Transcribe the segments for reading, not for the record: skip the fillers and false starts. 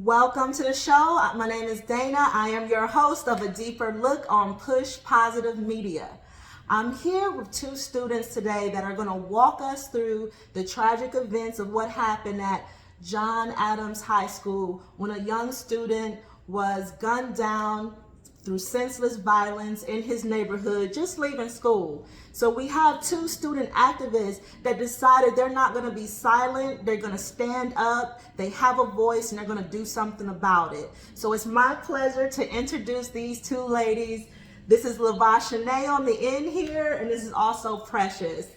Welcome to the show. My name is Dana. I am your host of A Deeper Look on Push Positive Media. I'm here with two students today that are going to walk us through the tragic events of what happened at John Adams High School when a young student was gunned down through senseless violence in his neighborhood just leaving school. So we have two student activists that decided they're not going to be silent, they're going to stand up, they have a voice, and they're going to do something about it. So it's my pleasure to introduce these two ladies. This is Lavashanae on the end here, and this is also Precious.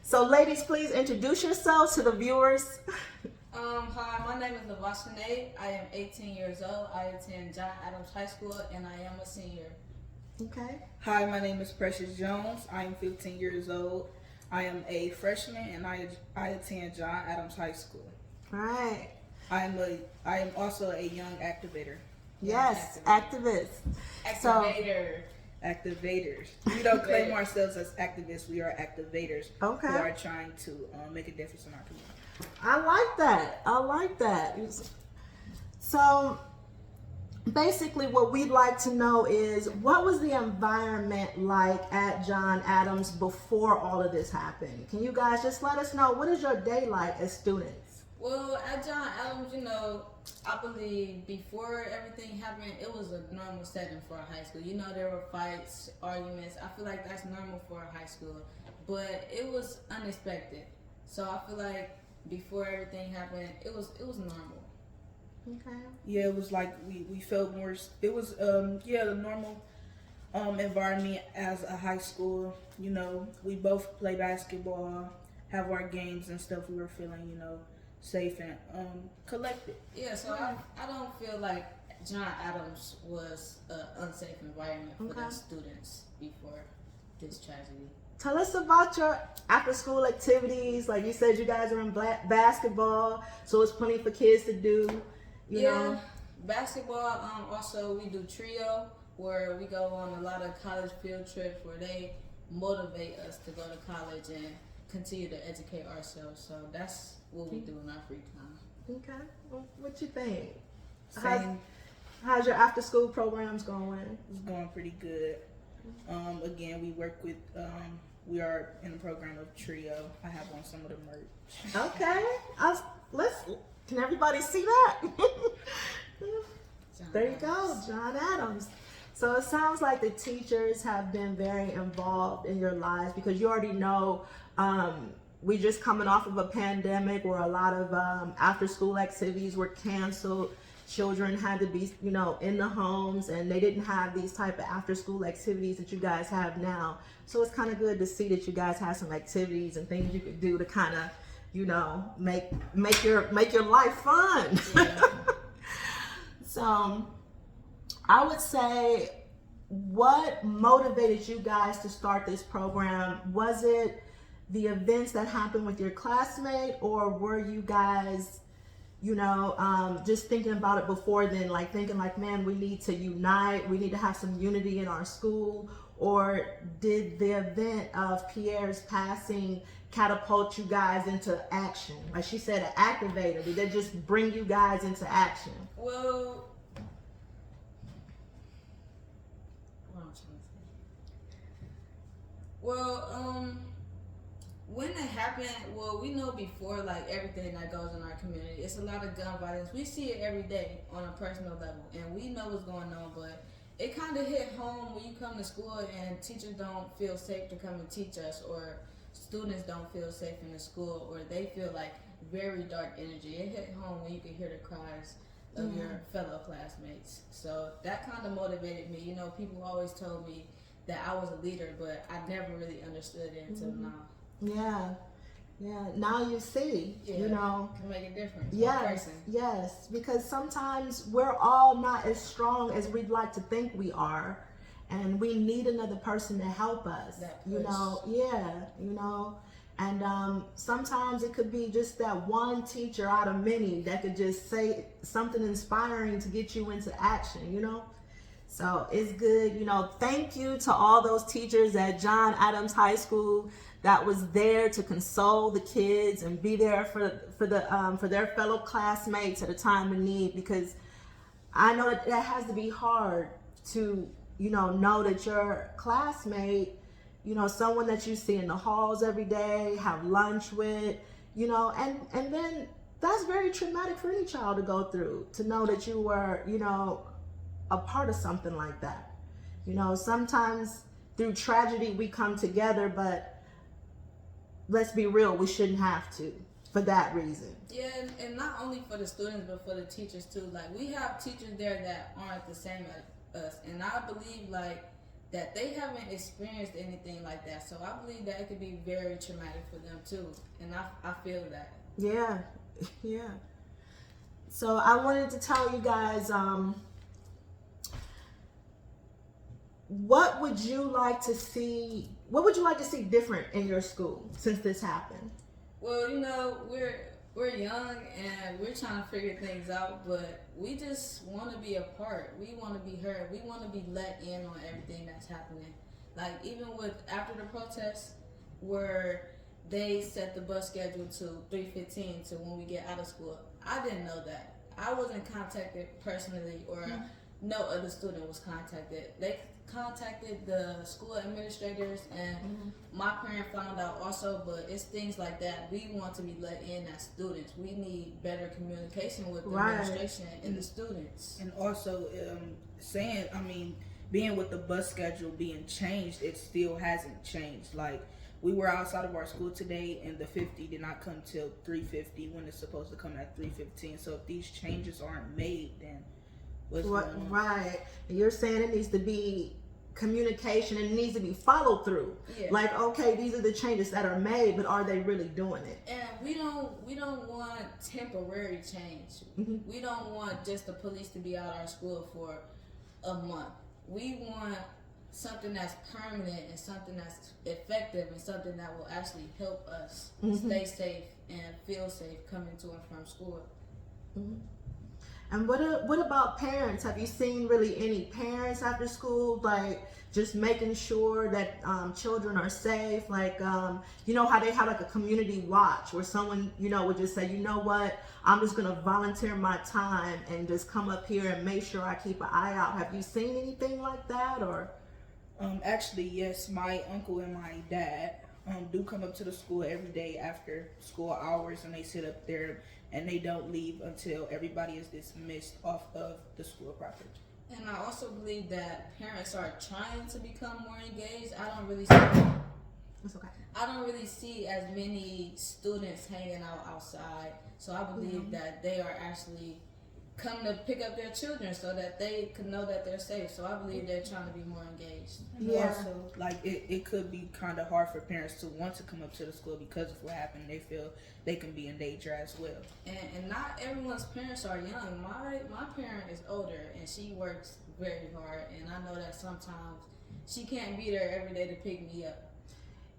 So ladies, please introduce yourselves to the viewers. Hi, my name is Lavashanae. I am 18 years old. I attend John Adams High School, and I am a senior. Okay. Hi, my name is Precious Jones. I am 15 years old. I am a freshman, and I attend John Adams High School. Right. I am also a young activator. Yes, activists. Activators. We don't claim ourselves as activists. We are activators who are trying to make a difference in our community. I like that. So basically what we'd like to know is, what was the environment like at John Adams before all of this happened? Can you guys just let us know, what is your day like as students? Well, at John Adams, I believe before everything happened, it was a normal setting for a high school. There were fights, arguments. I feel like that's normal for a high school, but it was unexpected. So I feel like before everything happened, it was normal. Okay. Yeah, it was like we felt more. It was the normal environment as a high school. We both play basketball, have our games and stuff. We were feeling safe and collected. Yeah, so I don't feel like John Adams was an unsafe environment for the students before this tragedy. Tell us about your after-school activities. Like you said, you guys are in basketball, so it's plenty for kids to do. You know? Basketball. Also, we do trio, where we go on a lot of college field trips where they motivate us to go to college and continue to educate ourselves. So that's what we do in our free time. Okay. Well, what you think? Same. How's your after-school programs going? It's going pretty good. Again, we work with. We are in the program of trio. I have on some of the merch. Okay. Can everybody see that? There you go, John Adams. So it sounds like the teachers have been very involved in your lives, because you already know we just coming off of a pandemic where a lot of after-school activities were canceled. Children had to be, in the homes, and they didn't have these type of after-school activities that you guys have now. So it's kind of good to see that you guys have some activities and things you could do to kind of, make your life fun. Yeah. So I would say, what motivated you guys to start this program? Was it the events that happened with your classmate, or were you guys just thinking about it before then, like thinking like, man, we need to unite, we need to have some unity in our school? Or did the event of Pierre's passing catapult you guys into action? Like she said, an activator. Did that just bring you guys into action? Well, when it happened, we know before, like, everything that goes in our community, it's a lot of gun violence. We see it every day on a personal level, and we know what's going on, but it kind of hit home when you come to school and teachers don't feel safe to come and teach us, or students don't feel safe in the school, or they feel like very dark energy. It hit home when you could hear the cries of your fellow classmates. So that kind of motivated me. People always told me that I was a leader, but I never really understood it until now. Yeah. Now you see, can make a difference. Yes, because sometimes we're all not as strong as we'd like to think we are, and we need another person to help us. And sometimes it could be just that one teacher out of many that could just say something inspiring to get you into action. So it's good. Thank you to all those teachers at John Adams High School that was there to console the kids and be there for their fellow classmates at a time of need, because I know that has to be hard to know that your classmate, someone that you see in the halls every day, have lunch with, and then that's very traumatic for any child to go through, to know that you were a part of something like that. Sometimes through tragedy we come together, but let's be real, we shouldn't have to for that reason. Yeah, and not only for the students, but for the teachers too. Like, we have teachers there that aren't the same as us, and I believe that they haven't experienced anything like that. So I believe that it could be very traumatic for them too, and I feel that. Yeah, yeah. So I wanted to tell you guys, what would you like to see different in your school since this happened? Well, we're young and we're trying to figure things out, but we just want to be a part. We want to be heard. We want to be let in on everything that's happening. Like, even after the protests, where they set the bus schedule to 3:15 to when we get out of school. I didn't know that. I wasn't contacted personally, or no other student was contacted. They contacted the school administrators, and my parent found out also. But it's things like that. We want to be let in as students. We need better communication with the administration and the students. And also, being with the bus schedule being changed, it still hasn't changed. Like, we were outside of our school today, and the 50 did not come till 3:50 when it's supposed to come at 3:15. So if these changes aren't made, then what's going on? Right. You're saying it needs to be communication, and it needs to be followed through. Yeah. Like, okay, these are the changes that are made, but are they really doing it? And we don't want temporary change. We don't want just the police to be out our school for a month. We want something that's permanent and something that's effective and something that will actually help us stay safe and feel safe coming to and from school. And what about parents? Have you seen really any parents after school, like just making sure that children are safe? Like, how they have like a community watch where someone, would just say, you know what, I'm just going to volunteer my time and just come up here and make sure I keep an eye out. Have you seen anything like that? Or Actually, yes, my uncle and my dad do come up to the school every day after school hours, and they sit up there and they don't leave until everybody is dismissed off of the school property. And I also believe that parents are trying to become more engaged. I don't really see as many students hanging out outside. So I believe that they are actually come to pick up their children so that they could know that they're safe. So I believe they're trying to be more engaged. Yeah. Also, like, it could be kind of hard for parents to want to come up to the school because of what happened. They feel they can be in danger as well. And not everyone's parents are young. My parent is older, and she works very hard, and I know that sometimes she can't be there every day to pick me up.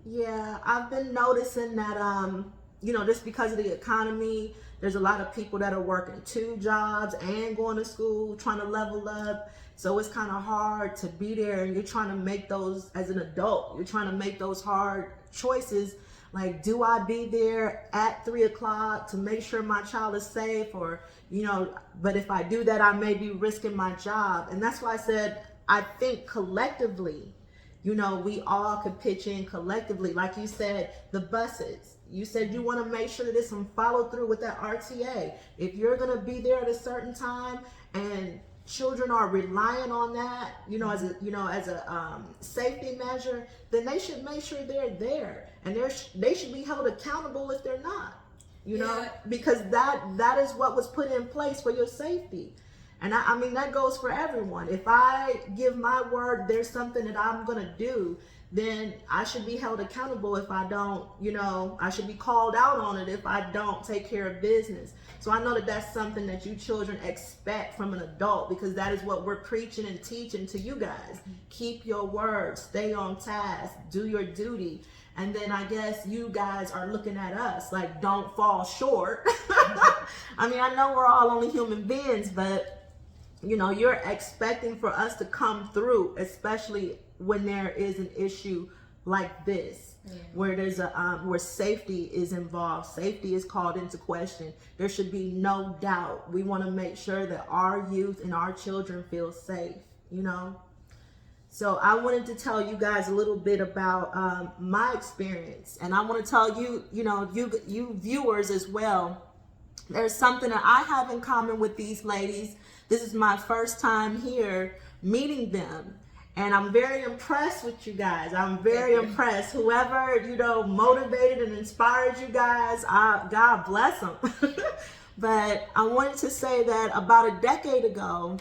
Yeah, I've been noticing that, just because of the economy, there's a lot of people that are working 2 jobs and going to school, trying to level up. So it's kind of hard to be there, and you're trying to make those, as an adult, you're trying to make those hard choices. Like, do I be there at 3:00 to make sure my child is safe? Or, but if I do that, I may be risking my job. And that's why I said, I think collectively, we all could pitch in collectively. Like you said, the buses. You said you want to make sure that there's some follow through with that RTA. If you're going to be there at a certain time and children are relying on that, as a safety measure, then they should make sure they're there, and they should be held accountable if they're not. Because that is what was put in place for your safety. And I mean, that goes for everyone. If I give my word, there's something that I'm going to do, then I should be held accountable if I don't, I should be called out on it if I don't take care of business. So I know that that's something that you children expect from an adult, because that is what we're preaching and teaching to you guys. Keep your word, stay on task, do your duty. And then I guess you guys are looking at us like, don't fall short. I mean, I know we're all only human beings, but you know, you're expecting for us to come through, especially when there is an issue like this, where there's where safety is involved, safety is called into question. There should be no doubt. We want to make sure that our youth and our children feel safe, you know. So I wanted to tell you guys a little bit about my experience, and I want to tell you, you know, you viewers as well. There's something that I have in common with these ladies. This is my first time here meeting them, and I'm very impressed with you guys. I'm very impressed. Whoever, you know, motivated and inspired you guys, God bless them. But I wanted to say that about a decade ago,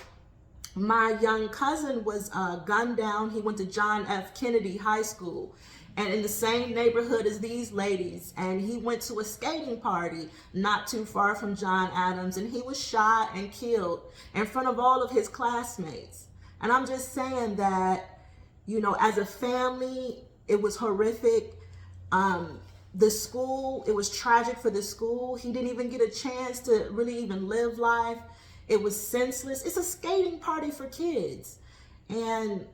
my young cousin was gunned down. He went to John F. Kennedy High School, and in the same neighborhood as these ladies. And he went to a skating party not too far from John Adams, and he was shot and killed in front of all of his classmates. And I'm just saying that, you know, as a family, it was horrific. The school, it was tragic for the school. He didn't even get a chance to really even live life. It was senseless. It's a skating party for kids. And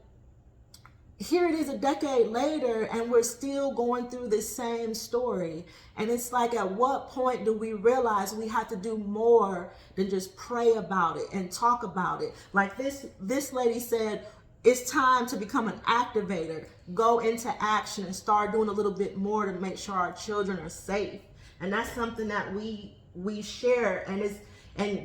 here it is a decade later, and we're still going through the same story. And it's like, at what point do we realize we have to do more than just pray about it and talk about it? Like this lady said, it's time to become an activator, go into action and start doing a little bit more to make sure our children are safe. And that's something that we share, and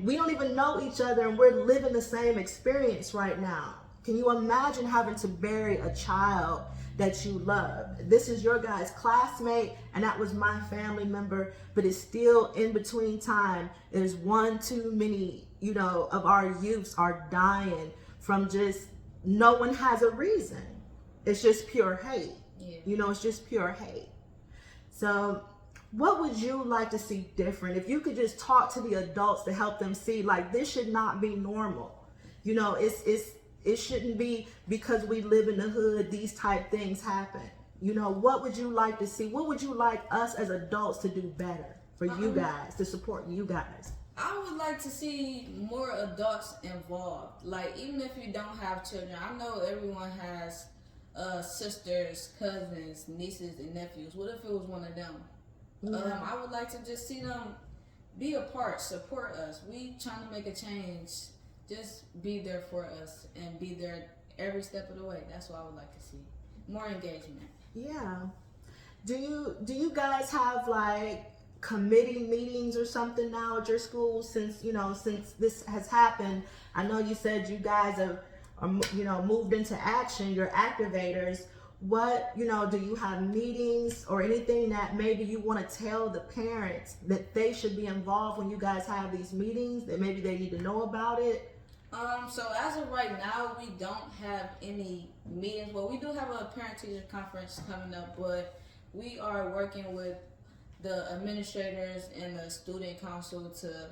we don't even know each other, and we're living the same experience right now. Can you imagine having to bury a child that you love? This is your guy's classmate, and that was my family member, but it's still in between time. There's one too many, you know, of our youths are dying from just, no one has a reason. It's just pure hate. You know, it's just pure hate. So what would you like to see different? If you could just talk to the adults to help them see, like, this should not be normal. You know, it shouldn't be because we live in the hood, these type things happen. You know, what would you like to see? What would you like us as adults to do better for you guys, to support you guys? I would like to see more adults involved. Like, even if you don't have children, I know everyone has sisters, cousins, nieces, and nephews. What if it was one of them? I would like to just see them be a part, support us. We trying to make a change. Just be there for us and be there every step of the way. That's what I would like to see. More engagement. Yeah. Do you guys have like committee meetings or something now at your school since this has happened? I know you said you guys are moved into action. You're activators. What, do you have meetings or anything that maybe you want to tell the parents that they should be involved when you guys have these meetings, that maybe they need to know about it? So as of right now, we don't have any meetings. Well, we do have a parent-teacher conference coming up, but we are working with the administrators and the student council to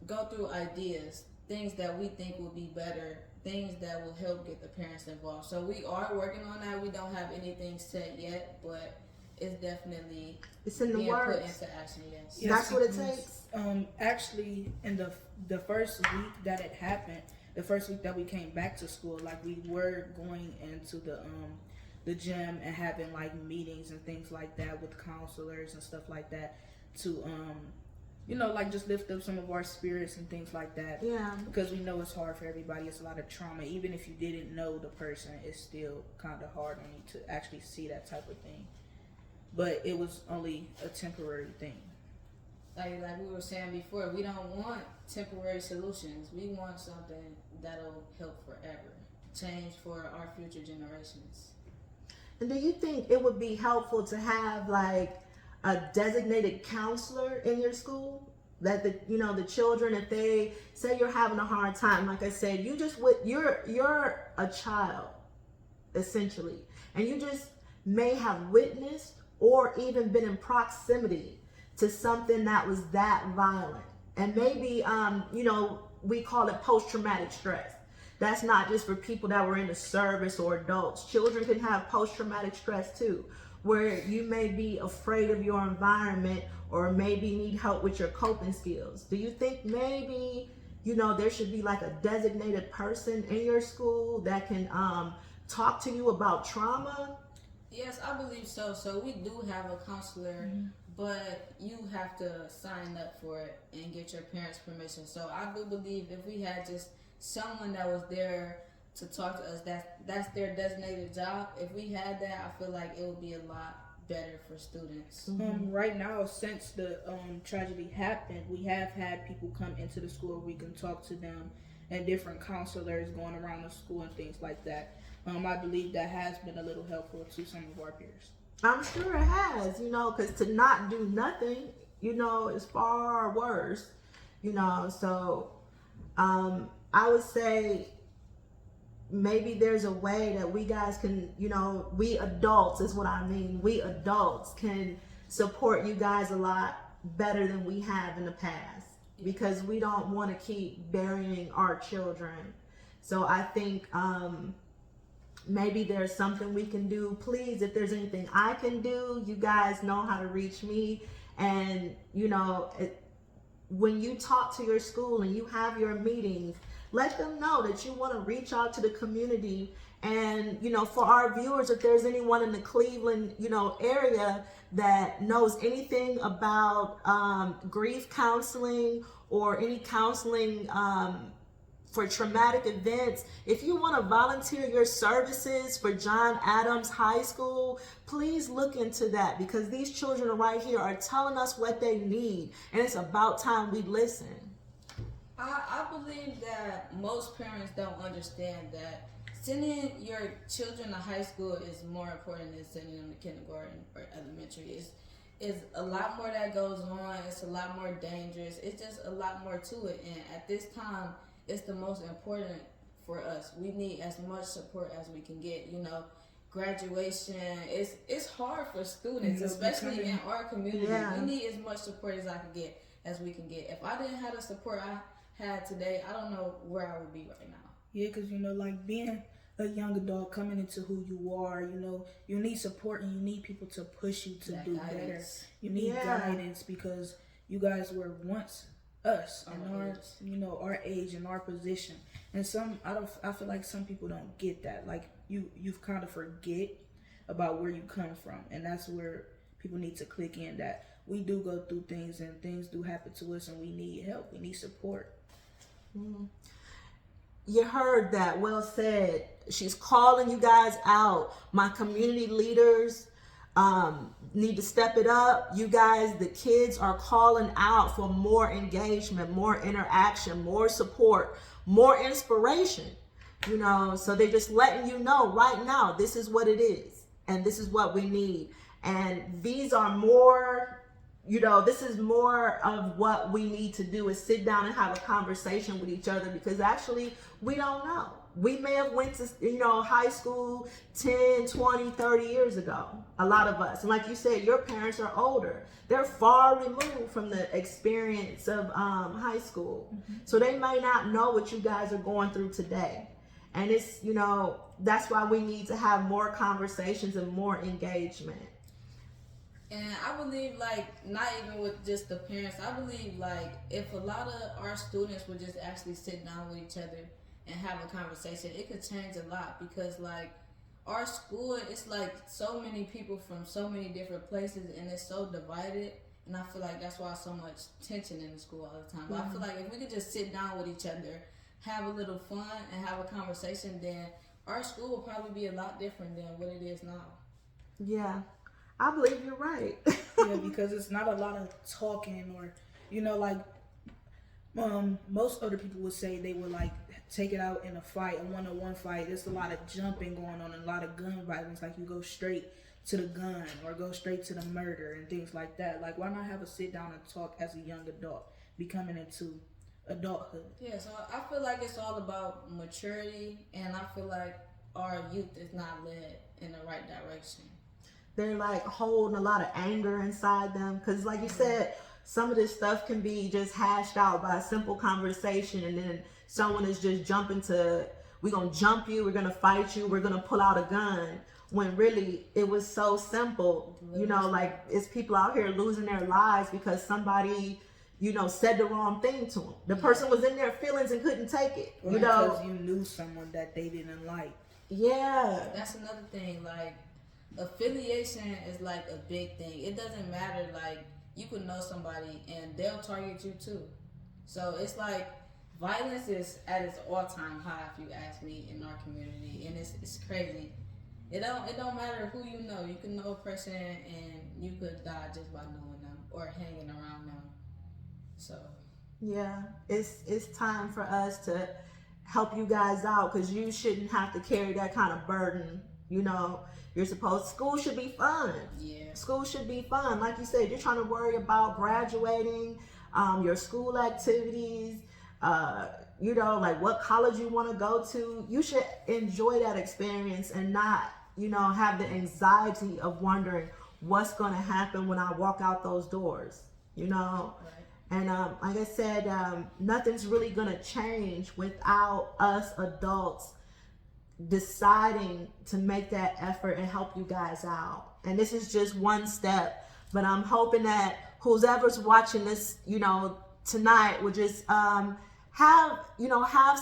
go through ideas, things that we think will be better, things that will help get the parents involved. So we are working on that. We don't have anything set yet, but it's definitely in the being works. put into action. Yes. That's what it takes. Actually, in the first week that it happened, the first week that we came back to school, like, we were going into the gym and having like meetings and things like that with counselors and stuff like that to like just lift up some of our spirits and things like that. Yeah. Because we know it's hard for everybody. It's a lot of trauma. Even if you didn't know the person, it's still kind of hard on you to actually see that type of thing. But it was only a temporary thing. Like we were saying before, we don't want temporary solutions. We want something that'll help forever. Change for our future generations. And do you think it would be helpful to have like a designated counselor in your school? That the children, if they say you're having a hard time, like I said, you're a child, essentially, and you just may have witnessed or even been in proximity to something that was that violent. And maybe we call it post-traumatic stress. That's not just for people that were in the service or adults. Children can have post-traumatic stress too, where you may be afraid of your environment or maybe need help with your coping skills. Do you think maybe you know, there should be like a designated person in your school that can talk to you about trauma? Yes, I believe so. So we do have a counselor, but you have to sign up for it and get your parents' permission. So I do believe if we had just someone that was there to talk to us, that's their designated job. If we had that, I feel like it would be a lot better for students. Right now, since the tragedy happened, we have had people come into the school. We can talk to them, and different counselors going around the school and things like that. I believe that has been a little helpful to some of our peers. I'm sure it has, you know, because to not do nothing, you know, is far worse, you know. So I would say maybe there's a way that we guys can, you know, we adults is what I mean. We adults can support you guys a lot better than we have in the past, because we don't want to keep burying our children. So I think maybe there's something we can do. Please, if there's anything I can do, you guys know how to reach me. And, you know, when you talk to your school and you have your meetings, let them know that you want to reach out to the community. And, you know, for our viewers, if there's anyone in the Cleveland, you know, area that knows anything about grief counseling or any counseling for traumatic events, if you want to volunteer your services for John Adams High School, please look into that, because these children right here are telling us what they need, and it's about time we listen. I believe that most parents don't understand that sending your children to high school is more important than sending them to kindergarten or elementary. It's a lot more that goes on. It's a lot more dangerous. It's just a lot more to it. And at this time, it's the most important for us. We need as much support as we can get. You know, graduation, it's hard for students, especially in our community. Yeah. We need as much support as we can get. If I didn't have the support I had today, I don't know where I would be right now. Yeah, because, you know, like being a young adult coming into who you are, you know, you need support and you need people to push you to do better. You need guidance, because you guys were once us and our, you know, our age and our position. And I feel like some people don't get that. Like you've kind of forget about where you come from, and that's where people need to click in, that we do go through things and things do happen to us and we need help, we need support. You heard that. Well said. She's calling you guys out. My community leaders need to step it up. You guys, the kids are calling out for more engagement, more interaction, more support, more inspiration. You know, so they're just letting you know right now, this is what it is and this is what we need. And these are more, you know, this is more of what we need to do, is sit down and have a conversation with each other, because actually we don't know. We may have went to, you know, high school 10, 20, 30 years ago, a lot of us. And like you said, your parents are older. They're far removed from the experience of high school. So they may not know what you guys are going through today. And it's, you know, that's why we need to have more conversations and more engagement. And I believe, like, not even with just the parents, I believe, like, if a lot of our students would just actually sit down with each other and have a conversation, it could change a lot. Because, like, our school, it's like so many people from so many different places, and it's so divided. And I feel like that's why so much tension in the school all the time. But I feel like if we could just sit down with each other, have a little fun, and have a conversation, then our school will probably be a lot different than what it is now. Yeah, I believe you're right. Yeah, because it's not a lot of talking, or, you know, like most other people would say they would like take it out in a fight, a one-on-one fight. There's a lot of jumping going on and a lot of gun violence. Like you go straight to the gun or go straight to the murder and things like that. Like, why not have a sit down and talk as a young adult, becoming into adulthood? Yeah, so I feel like it's all about maturity, and I feel like our youth is not led in the right direction. They're like holding a lot of anger inside them, because like you said, some of this stuff can be just hashed out by a simple conversation, and then someone is just jumping to, we're gonna jump you, we're gonna fight you, we're gonna pull out a gun, when really it was so simple. You know, like it's people out here losing their lives because somebody, said the wrong thing to them. The person was in their feelings and couldn't take it. Or because you knew someone that they didn't like. Yeah. That's another thing. Like, affiliation is like a big thing. It doesn't matter. Like, you could know somebody and they'll target you too. So it's like violence is at its all-time high, if you ask me, in our community, and it's crazy. It don't matter who you know. You can know a person and you could die just by knowing them or hanging around them. So yeah, it's time for us to help you guys out, because you shouldn't have to carry that kind of burden. School should be fun. Yeah. School should be fun. Like you said, you're trying to worry about graduating, your school activities, like what college you want to go to. You should enjoy that experience and not, have the anxiety of wondering what's going to happen when I walk out those doors, Right. And like I said, nothing's really going to change without us adults deciding to make that effort and help you guys out. And this is just one step, but I'm hoping that whoever's watching this, tonight would just have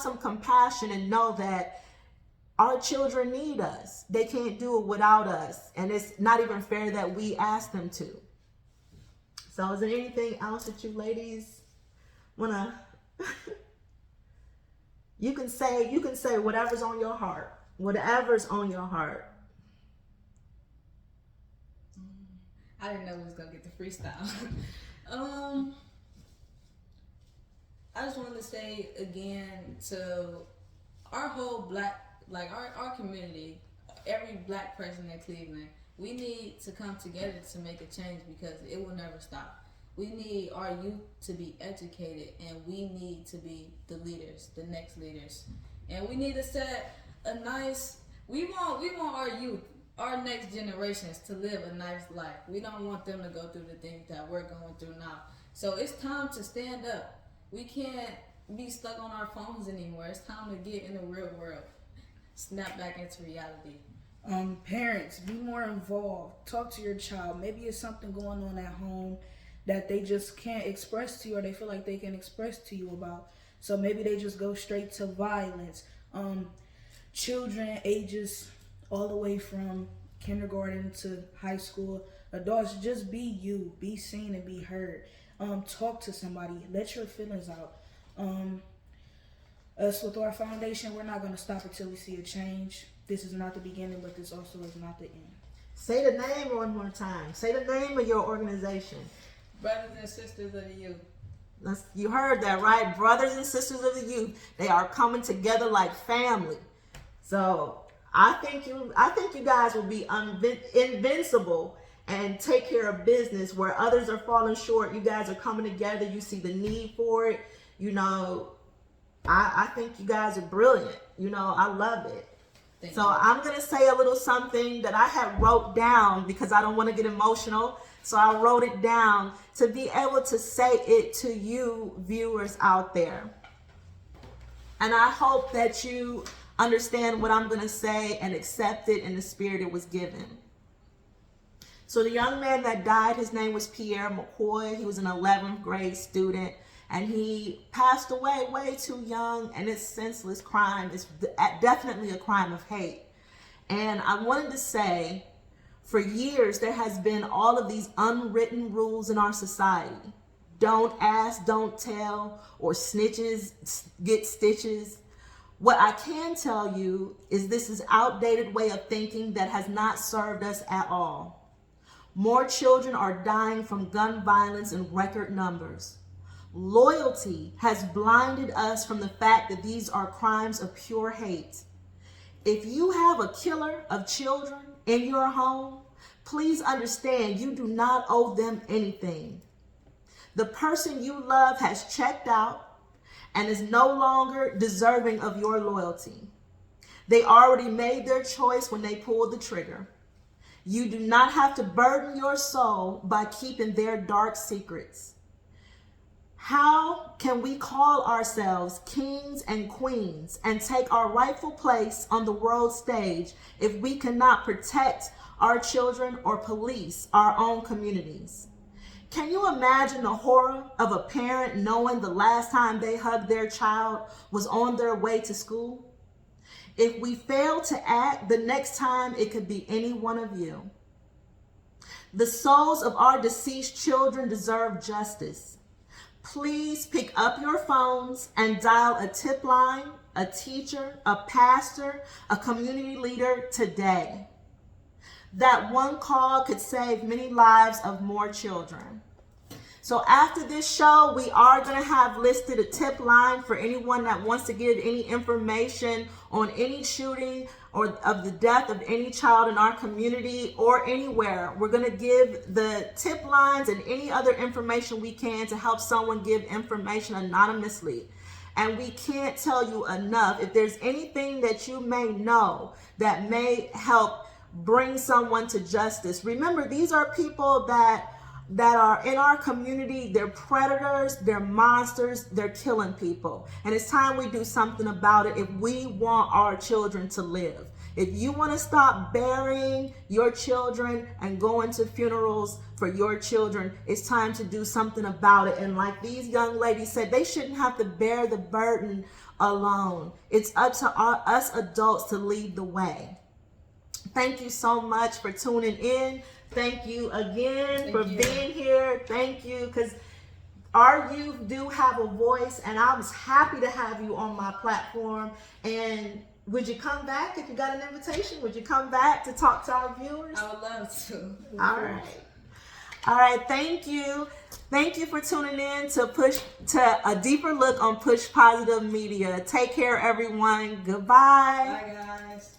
some compassion and know that our children need us. They can't do it without us, and it's not even fair that we ask them to. So is there anything else that you ladies wanna you can say whatever's on your heart. Whatever's on your heart. I didn't know we was gonna get the freestyle. I just wanted to say again to our whole our community, every black person in Cleveland, we need to come together to make a change, because it will never stop. We need our youth to be educated, and we need to be the leaders, the next leaders. And we need to set a nice, we want our youth, our next generations to live a nice life. We don't want them to go through the things that we're going through now. So it's time to stand up. We can't be stuck on our phones anymore. It's time to get in the real world. Snap back into reality. Parents, be more involved. Talk to your child. Maybe it's something going on at home that they just can't express to you, or they feel like they can express to you about. So maybe they just go straight to violence. Children ages all the way from kindergarten to high school, adults, just be you. Be seen and be heard. Talk to somebody. Let your feelings out. Us with our foundation, we're not going to stop until we see a change. This is not the beginning, but this also is not the end. Say the name one more time. Say the name of your organization. Brothers and sisters of the youth. You heard that, right? Brothers and sisters of the youth. They are coming together like family. So I think you guys will be invincible and take care of business where others are falling short. You guys are coming together. You see the need for it. I think you guys are brilliant. I love it. Thank so you. I'm going to say a little something that I had wrote down because I don't want to get emotional. So I wrote it down to be able to say it to you viewers out there. And I hope that you understand what I'm going to say and accept it in the spirit it was given. So the young man that died, his name was Pierre McCoy. He was an 11th grade student. And he passed away way too young, and it's senseless crime. It's definitely a crime of hate. And I wanted to say, for years, there has been all of these unwritten rules in our society. Don't ask, don't tell, or snitches get stitches. What I can tell you is this is an outdated way of thinking that has not served us at all. More children are dying from gun violence in record numbers. Loyalty has blinded us from the fact that these are crimes of pure hate. If you have a killer of children in your home, please understand you do not owe them anything. The person you love has checked out and is no longer deserving of your loyalty. They already made their choice when they pulled the trigger. You do not have to burden your soul by keeping their dark secrets. How can we call ourselves kings and queens and take our rightful place on the world stage if we cannot protect our children or police our own communities? Can you imagine the horror of a parent knowing the last time they hugged their child was on their way to school? If we fail to act, the next time it could be any one of you. The souls of our deceased children deserve justice. Please pick up your phones and dial a tip line, a teacher, a pastor, a community leader today. That one call could save many lives of more children. So after this show, we are going to have listed a tip line for anyone that wants to give any information on any shooting or of the death of any child in our community or anywhere. We're going to give the tip lines and any other information we can to help someone give information anonymously. And we can't tell you enough, if there's anything that you may know that may help bring someone to justice. Remember, these are people that are in our community. They're predators, they're monsters, they're killing people. And it's time we do something about it if we want our children to live. If you want to stop burying your children and going to funerals for your children, it's time to do something about it. And like these young ladies said, they shouldn't have to bear the burden alone. It's up to us adults to lead the way. Thank you so much for tuning in. Thank you again for being here. Thank you, because our youth do have a voice, and I was happy to have you on my platform. And would you come back if you got an invitation? Would you come back to talk to our viewers? I would love to. All right. All right. Thank you. Thank you for tuning in to a deeper look on Push Positive Media. Take care, everyone. Goodbye. Bye, guys.